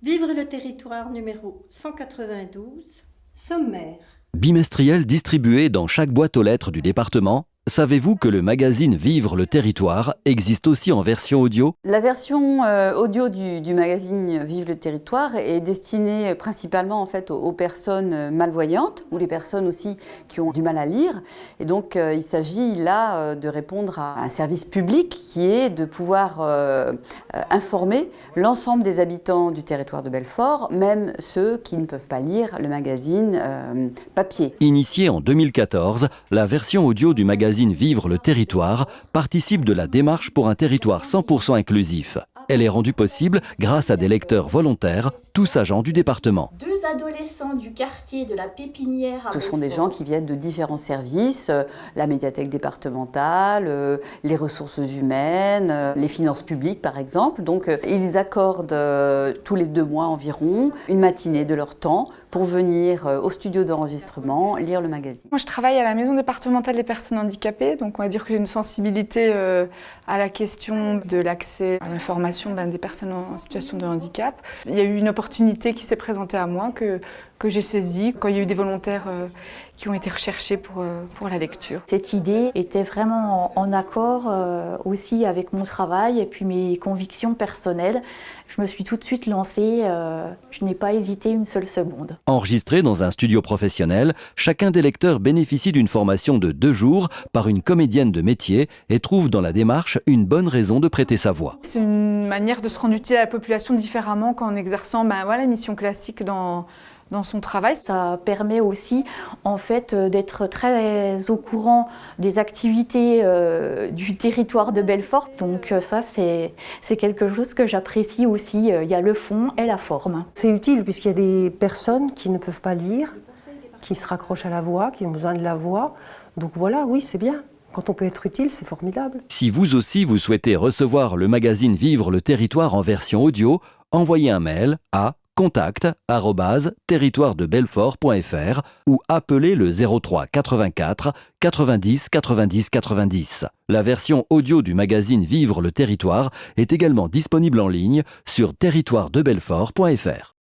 Vivre le territoire numéro 192, sommaire. Bimestriel distribué dans chaque boîte aux lettres du département. Savez-vous que le magazine Vivre le territoire existe aussi en version audio? La version audio du magazine Vive le territoire est destinée principalement en fait aux personnes malvoyantes ou les personnes aussi qui ont du mal à lire. Et donc il s'agit là de répondre à un service public qui est de pouvoir informer l'ensemble des habitants du territoire de Belfort, même ceux qui ne peuvent pas lire le magazine papier. Initiée en 2014, la version audio du magazine Vivre le territoire participe de la démarche pour un territoire 100% inclusif. Elle est rendue possible grâce à des lecteurs volontaires, tous agents du département. Deux adolescents du quartier de la Pépinière à Ce sont des gens qui viennent de différents services, la médiathèque départementale, les ressources humaines, les finances publiques par exemple. Donc ils accordent tous les 2 mois environ une matinée de leur temps pour venir au studio d'enregistrement lire le magazine. Moi je travaille à la maison départementale des personnes handicapées, donc on va dire que j'ai une sensibilité à la question de l'accès à l'information des personnes en situation de handicap. Il y a eu une opportunité qui s'est présentée à moi que j'ai saisie quand il y a eu des volontaires qui ont été recherchés pour la lecture. Cette idée était vraiment en accord aussi avec mon travail et puis mes convictions personnelles. Je me suis tout de suite lancée, je n'ai pas hésité une seule seconde. Enregistré dans un studio professionnel, chacun des lecteurs bénéficie d'une formation de 2 jours par une comédienne de métier et trouve dans la démarche une bonne raison de prêter sa voix. C'est une manière de se rendre utile à la population différemment qu'en exerçant une mission classique dans son travail. Ça permet aussi en fait d'être très au courant des activités du territoire de Belfort. Donc ça c'est quelque chose que j'apprécie aussi. Il y a le fond et la forme. C'est utile puisqu'il y a des personnes qui ne peuvent pas lire, qui se raccrochent à la voix, qui ont besoin de la voix. Donc voilà, oui, c'est bien. Quand on peut être utile, c'est formidable. Si vous aussi vous souhaitez recevoir le magazine Vivre le territoire en version audio, envoyez un mail à contact@territoiredebelfort.fr ou appelez le 03 84 90 90 90. La version audio du magazine Vivre le territoire est également disponible en ligne sur territoiredebelfort.fr.